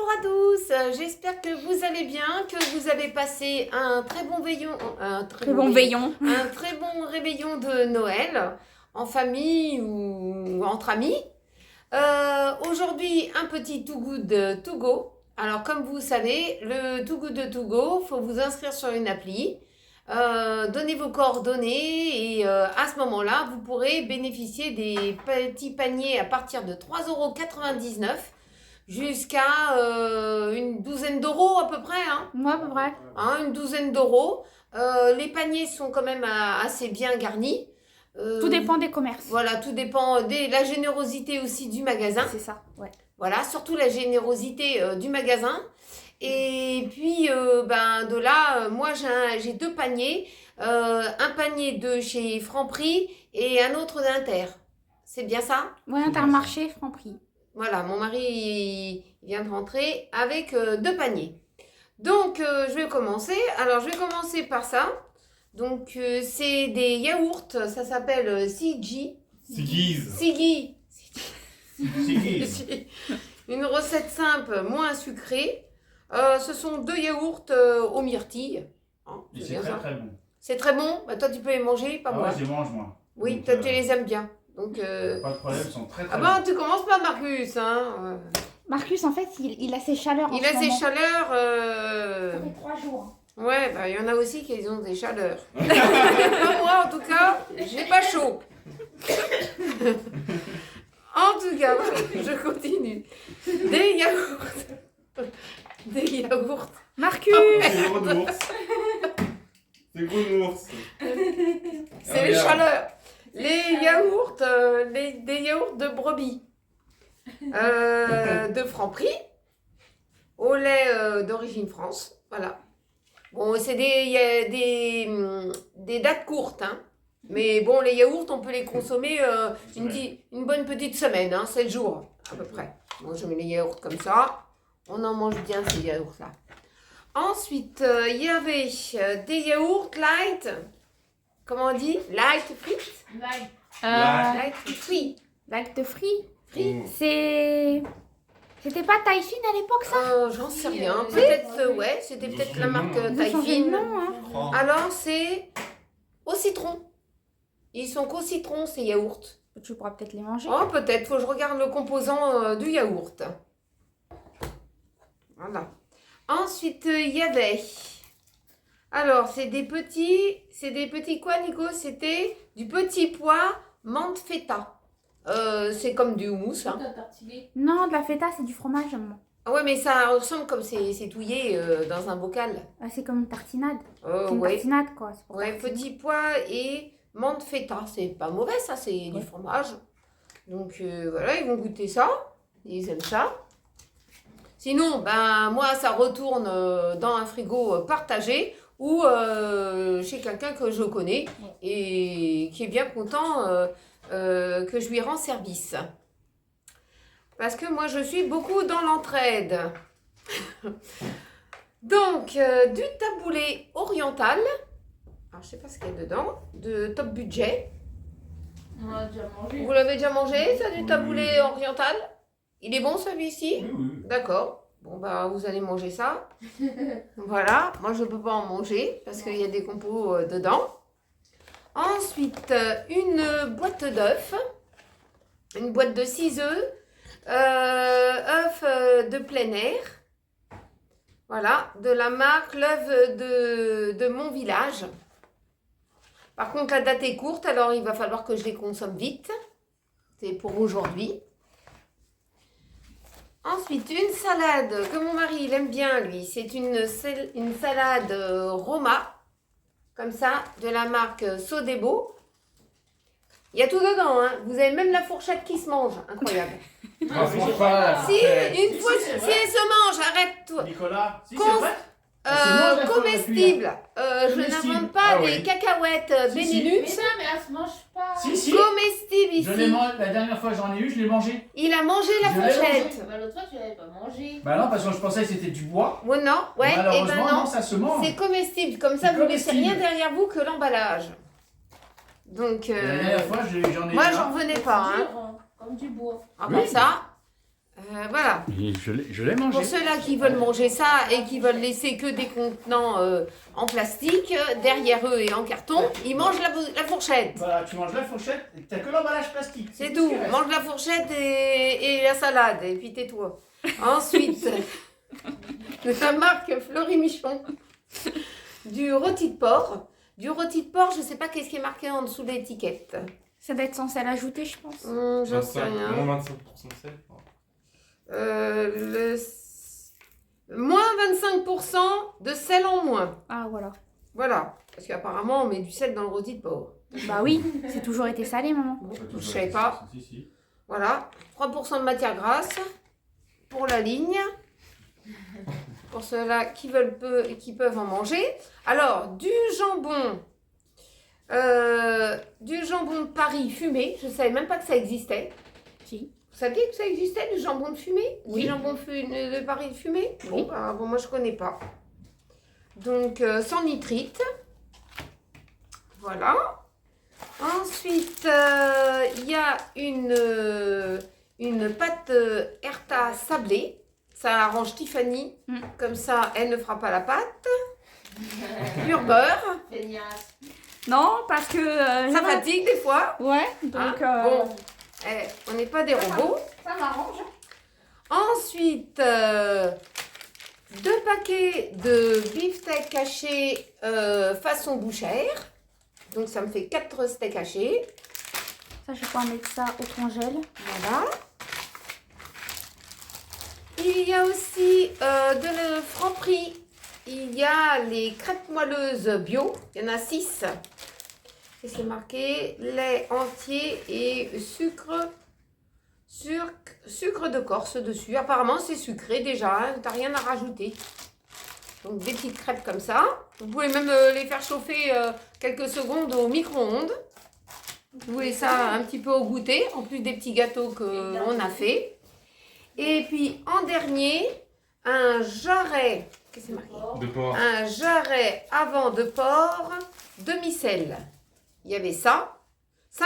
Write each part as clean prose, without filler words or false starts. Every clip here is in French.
Bonjour à tous, j'espère que vous allez bien, que vous avez passé un très bon un très bon réveillon de Noël, en famille ou entre amis. Aujourd'hui, un petit Too Good To Go. Alors, comme vous savez, le Too Good To Go, il faut vous inscrire sur une appli, donner vos coordonnées et à ce moment-là, vous pourrez bénéficier des petits paniers à partir de 3,99 € jusqu'à une douzaine d'euros à peu près. Moi, à peu près. Une douzaine d'euros. Les paniers sont quand même assez bien garnis. Tout dépend des commerces. Voilà, tout dépend de la générosité aussi du magasin. C'est ça, ouais. Voilà, surtout la générosité du magasin. Et puis, de là, moi, j'ai deux paniers. Un panier de chez Franprix et un autre d'Inter. C'est bien ça? Ouais, Intermarché, Franprix. Voilà, mon mari il vient de rentrer avec deux paniers. Donc, je vais commencer. Alors, je vais commencer par ça. Donc, c'est des yaourts. Ça s'appelle Siggi. Siggi. Une recette simple, moins sucrée. Ce sont deux yaourts aux myrtilles. C'est très bon. C'est très bon. Bah, toi, tu peux les manger, pas moi. Ouais, je les mange, moi. Oui, donc, toi, tu les aimes bien. Donc, pas de problème, ils sont très ah bons. ben, tu commences pas, Marcus. Marcus, en fait, il a ses chaleurs. Il a ses chaleurs. Ça fait 3 jours. Ouais, il y en a aussi qui ont des chaleurs. Pas moi, en tout cas, j'ai pas chaud. En tout cas, voilà, je continue. Des yaourts. Des yaourts. Marcus! C'est gros ours. C'est gros ours. C'est les chaleurs. Les yaourts, des yaourts de brebis. De Franprix. Au lait d'origine France. Voilà. Bon, c'est des dates courtes, mais bon, les yaourts, on peut les consommer une bonne petite semaine, 7 jours à peu près. Moi, je mets les yaourts comme ça. On en mange bien ces yaourts-là. Ensuite, il y avait des yaourts light. Comment on dit? Light free? Light free. Light de free. Mmh. C'était pas Taifin à l'époque, ça? J'en sais rien. Peut-être, ouais, c'était peut-être la marque Ils ont changé de Taifin. nom, hein. Alors, c'est au citron. Ils sont qu'au citron, ces yaourts. Tu pourras peut-être les manger. Oh, peut-être. Faut que je regarde le composant du yaourt. Voilà. Ensuite, il y avait... Alors, c'est des petits quoi, Nico? C'était du petit pois menthe feta. C'est comme du houmous, Non, de la feta, c'est du fromage, moi. Ah ouais, mais ça ressemble comme c'est touillé dans un bocal. C'est comme une tartinade. C'est une Ouais. tartinade, quoi. C'est pour Ouais, tartiner. petit pois et menthe feta. C'est pas mauvais, ça, c'est du fromage. Donc voilà, ils vont goûter ça. Ils aiment ça. Sinon, moi, ça retourne dans un frigo partagé ou chez quelqu'un que je connais et qui est bien content que je lui rends service. Parce que moi, je suis beaucoup dans l'entraide. Donc, du taboulé oriental. Alors, je sais pas ce qu'il y a dedans. De top budget. On l'a déjà mangé. Vous l'avez déjà mangé, ça, du taboulé oriental? Il est bon, celui-ci? Oui. D'accord. Bon, vous allez manger ça. Voilà. Moi, je peux pas en manger parce qu'il y a des compos dedans. Ensuite, une boîte d'œufs. Une boîte de 6 œufs. Œufs de plein air. Voilà. De la marque L'œuf de mon village. Par contre, la date est courte, alors il va falloir que je les consomme vite. C'est pour aujourd'hui. Ensuite, une salade que mon mari il aime bien, lui. C'est une salade Roma, comme ça, de la marque Sodebo. Il y a tout dedans, Vous avez même la fourchette qui se mange. Incroyable. Ah, c'est pas Si, une fois, si elle se mange, arrête-toi. Nicolas, si Cons- c'est vrai. Elle se mange la comestible. Je Comestible. n'invente pas Ah des oui. cacahuètes Si, Benelux. Mais non, mais elle se mange pas. Si. Comestible Je l'ai ici. mangé, la dernière fois j'en ai eu, je l'ai mangé. Il a mangé la Je l'ai fourchette. Bah, l'autre fois, tu l'avais pas mangé. Bah non, parce que je pensais que c'était du bois. Ouais, non, ouais, et Malheureusement, non. non, ça se mange. C'est comestible. Comme ça, C'est vous ne laissez rien comestible. derrière vous que l'emballage. Donc, La dernière fois, j'en ai eu moi, un. j'en revenais pas. C'est dur, comme du bois. À Oui. part ça, Voilà. Et je l'ai mangé. Pour ceux-là qui veulent manger ça et qui veulent laisser que des contenants en plastique, derrière eux et en carton, ils mangent la fourchette. Voilà, tu manges la fourchette et t'as que l'emballage plastique. C'est tout. ce qui reste. Mange la fourchette et la salade, et puis tais-toi. Ensuite, de la marque Fleury Michon, du rôti de porc. Du rôti de porc, je ne sais pas qu'est-ce qui est marqué en dessous de l'étiquette. Ça doit être sans sel ajouté, je pense. J'en sais 25, rien. moins 25% de sel. Moins 25% de sel en moins. Ah, voilà. Voilà. Parce qu'apparemment, on met du sel dans le rôti de porc. Bah oui, c'est toujours été salé, maman. Bon, je sais pas. Si. Voilà. 3% de matière grasse pour la ligne. Pour ceux-là qui veulent peu et qui peuvent en manger. Alors, du jambon de Paris fumé. Je ne savais même pas que ça existait. Si. Vous saviez que ça existait, du jambon de fumée? Oui. Du jambon de Paris fumé? Oui. Bon, moi je connais pas. Donc, sans nitrite. Voilà. Ensuite, il y a une pâte Herta sablée. Ça arrange Tiffany. Comme ça, elle ne fera pas la pâte. Pur beurre. Feignasse. Non, parce que... Ça fatigue des fois. Ouais, donc... Hein, bon, on n'est pas des robots. Ça m'arrange. Ensuite, 2 paquets de beefsteak haché façon bouchère. Donc, ça me fait 4 steaks hachés. Ça, je vais pouvoir mettre ça au congèle. Voilà. Il y a aussi de le Franprix. Il y a les crêpes moelleuses bio. Il y en a 6. Et c'est marqué lait entier et sucre de Corse dessus. Apparemment, c'est sucré déjà. Hein, t'as rien à rajouter. Donc, des petites crêpes comme ça. Vous pouvez même les faire chauffer quelques secondes au micro-ondes. Vous voulez ça un petit peu au goûter, en plus des petits gâteaux qu'on a fait. Et puis, en dernier, un jarret. Qu'est-ce que c'est marqué? De porc. Un jarret avant de porc demi-sel. Il y avait ça. Ça,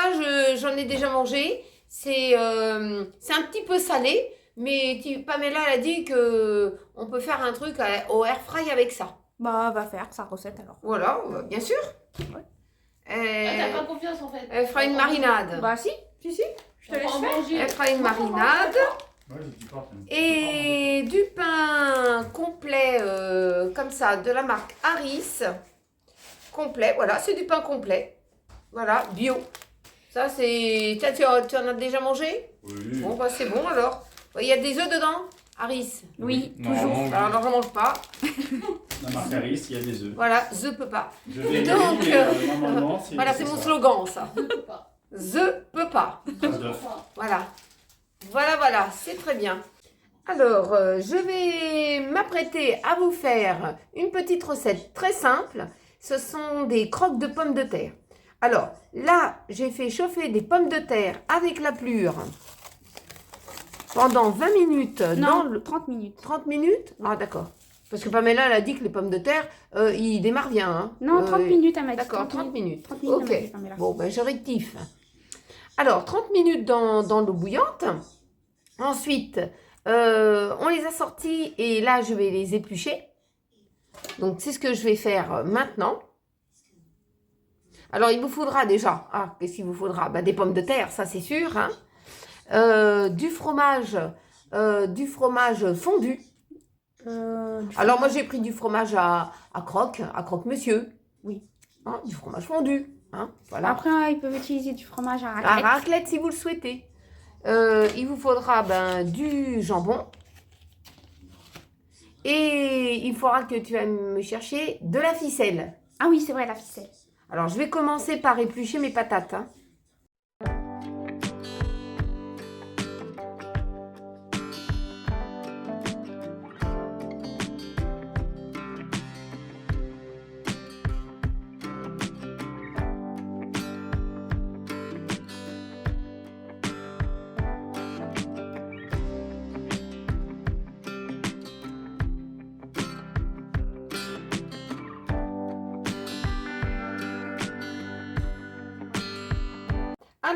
j'en ai déjà mangé. C'est un petit peu salé, mais Pamela elle a dit qu'on peut faire un truc au air fry avec ça. Bah, va faire sa recette alors. Voilà, bien sûr. T'as pas confiance en fait. Elle fera une marinade. Bah, si, si, je te laisse faire. Elle fera une marinade. Ouais, j'ai du porc. Et du pain complet, comme ça, de la marque Harris. Complet, voilà, c'est du pain complet. Voilà, bio. Ça, c'est... Tu en as déjà mangé? Oui. Bon, bah c'est bon alors. Il y a des œufs dedans, Harris. Oui, Normalement, toujours. oui. Alors, j'en mange pas. La marque Harris, il y a des œufs. Voilà, je peux pas. Je vais Donc, normalement, c'est Voilà, c'est mon slogan, ça. Je peux pas. Phrase d'œuf. Voilà. Voilà, c'est très bien. Alors, je vais m'apprêter à vous faire une petite recette très simple. Ce sont des croques de pommes de terre. Alors, là, j'ai fait chauffer des pommes de terre avec la plure pendant 20 minutes. Non, dans le... 30 minutes. 30 minutes? Ah, d'accord. Parce que Pamela, elle a dit que les pommes de terre, ils démarrent bien. Hein. Non, 30 minutes, elle m'a dit. D'accord, 30 minutes. 30 minutes, elle m'a dit, Ok. Pamela. Bon, ben je rectifie. Alors, 30 minutes dans l'eau bouillante. Ensuite, on les a sortis et là, je vais les éplucher. Donc, c'est ce que je vais faire maintenant. Alors, il vous faudra déjà, qu'est-ce qu'il vous faudra? Des pommes de terre, ça c'est sûr. Hein. Du fromage fondu. Alors, moi, j'ai pris du fromage à croque-monsieur. Oui. Hein, du fromage fondu. Hein, voilà. Après, ils peuvent utiliser du fromage à À raclette. raclette si vous le souhaitez. Il vous faudra du jambon. Et il faudra que tu vas me chercher de la ficelle. Ah oui, c'est vrai, la ficelle. Alors, je vais commencer par éplucher mes patates. Hein.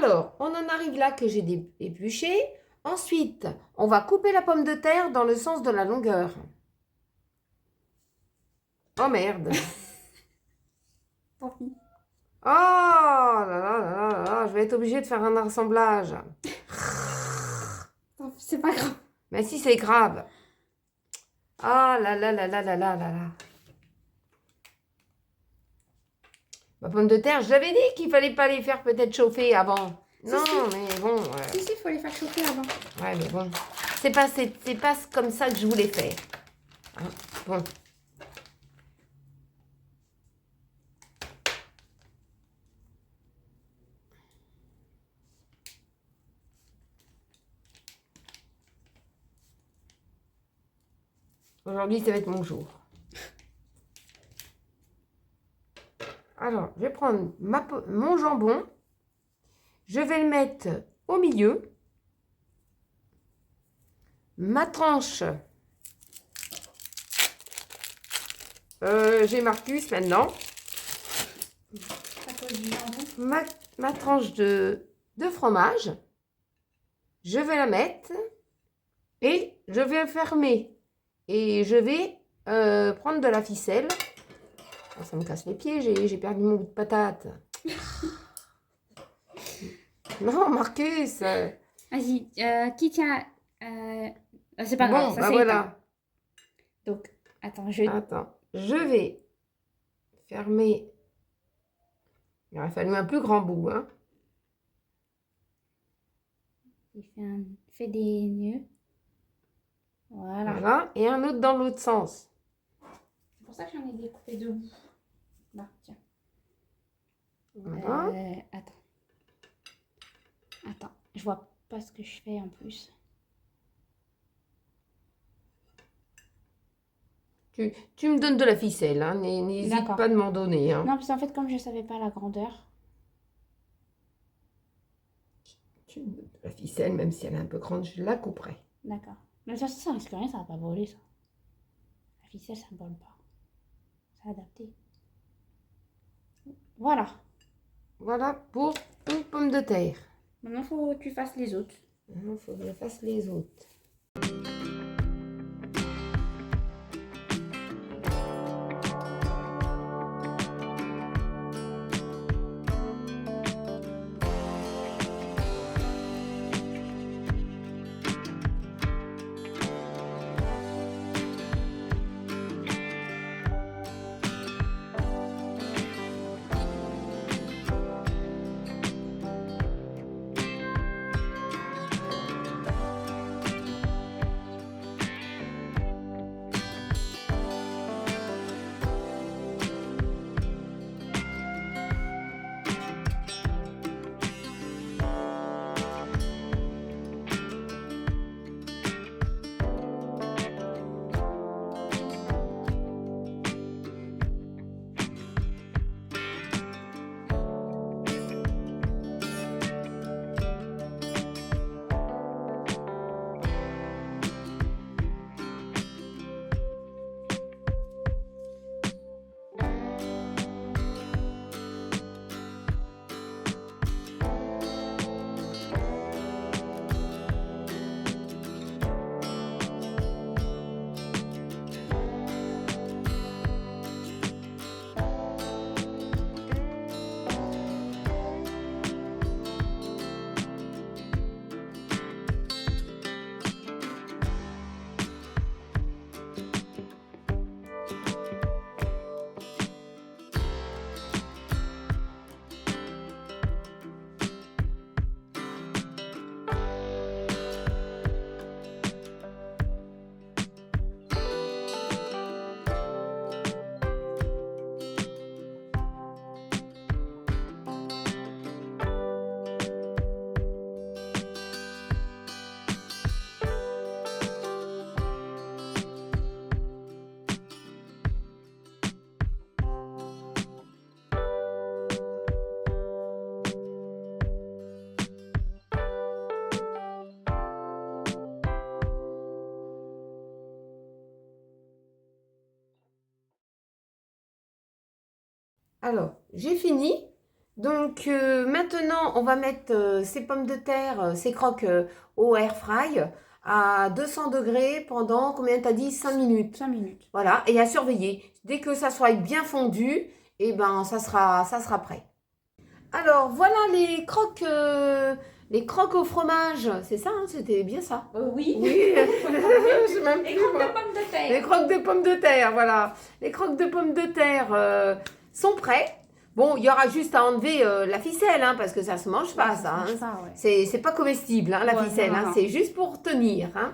Alors, on en arrive là que j'ai épluché. Ensuite, on va couper la pomme de terre dans le sens de la longueur. Oh merde. Tant pis. Oh là là là là là là, je vais être obligée de faire un assemblage. C'est pas grave. Mais si, c'est grave. Ah là là là là là là là là. Ma pomme de terre, je l'avais dit qu'il fallait pas les faire peut-être chauffer avant. Si, Non, si. mais bon. Si, il faut les faire chauffer avant. Ouais, mais bon. C'est pas comme ça que je voulais faire. Hein, bon. Aujourd'hui, ça va être mon jour. Alors, je vais prendre mon jambon. Je vais le mettre au milieu. Ma tranche. J'ai Marcus maintenant. À cause du jambon. Ma tranche de fromage. Je vais la mettre. Et je vais fermer. Et je vais prendre de la ficelle. Oh, ça me casse les pieds, j'ai perdu mon bout de patate. Non, Marcus. Vas-y, qui tient... c'est pas grave, Bon, ça bah c'est voilà. éteint. Donc, attends, Attends, je vais fermer. Il aurait fallu un plus grand bout, hein. Il fait des nœuds. Voilà. Voilà. Et un autre dans l'autre sens. C'est pour ça que j'en ai découpé deux bouts. Là, tiens. Voilà. Attends. Attends, je vois pas ce que je fais en plus. Tu me donnes de la ficelle, hein. N'hésite D'accord. pas de m'en donner, hein. Non, parce qu'en fait, comme je savais pas la grandeur. Tu me donnes de la ficelle, même si elle est un peu grande, je la couperai. D'accord. Mais de toute façon, ça risque rien, ça va pas voler ça. La ficelle, ça ne vole pas. C'est adapté. Voilà. Voilà pour une pomme de terre. Maintenant, faut que tu fasses les autres. Il faut que je fasse les autres. Alors, j'ai fini Donc maintenant, on va mettre ces pommes de terre, ces croques au air fry à 200 degrés pendant, combien t'as dit? 5 minutes. 5 minutes. Voilà, et à surveiller. Dès que ça soit bien fondu, et ben ça sera prêt. Alors voilà les croques au fromage. C'est ça, hein, c'était bien ça. Oui. Oui, je sais même Et plus, croque moi. de pommes de terre. Les croques de pommes de terre, voilà. Les croques de pommes de terre sont prêts. Bon, il y aura juste à enlever la ficelle, hein, parce que ça se mange pas, ça. Hein. C'est pas comestible, hein, la Ouais, ficelle. non, Hein, non. c'est juste pour tenir. Hein.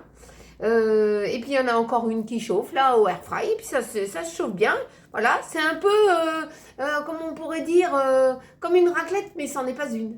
Et puis, il y en a encore une qui chauffe, là, au air fry. Et puis, ça se chauffe bien. Voilà, c'est un peu, comment on pourrait dire, comme une raclette, mais ça n'en est pas une.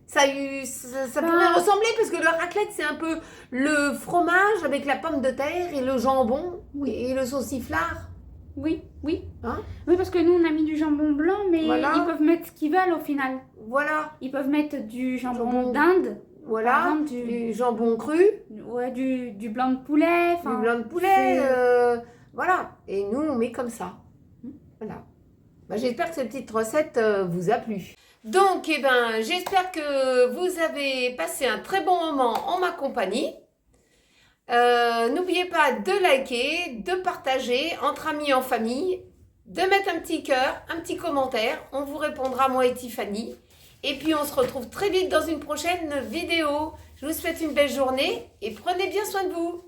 Ça pourrait ressembler, parce que le raclette, c'est un peu le fromage avec la pomme de terre et le jambon et le sauciflard. Oui, oui. Hein? Oui, parce que nous, on a mis du jambon blanc, mais Voilà. ils peuvent mettre ce qu'ils veulent au final. Voilà, Ils peuvent mettre du jambon Jambon. d'Inde, par voilà, exemple, du jambon cru, ouais, du blanc de poulet. du enfin, blanc de poulet, c'est- voilà. Et nous, on met comme ça. Voilà. Bah, j'espère que cette petite recette vous a plu. Donc, eh ben, j'espère que vous avez passé un très bon moment en ma compagnie. N'oubliez pas de liker, de partager entre amis, en famille, de mettre un petit cœur, un petit commentaire. On vous répondra, moi et Tiffany. Et puis, on se retrouve très vite dans une prochaine vidéo. Je vous souhaite une belle journée et prenez bien soin de vous.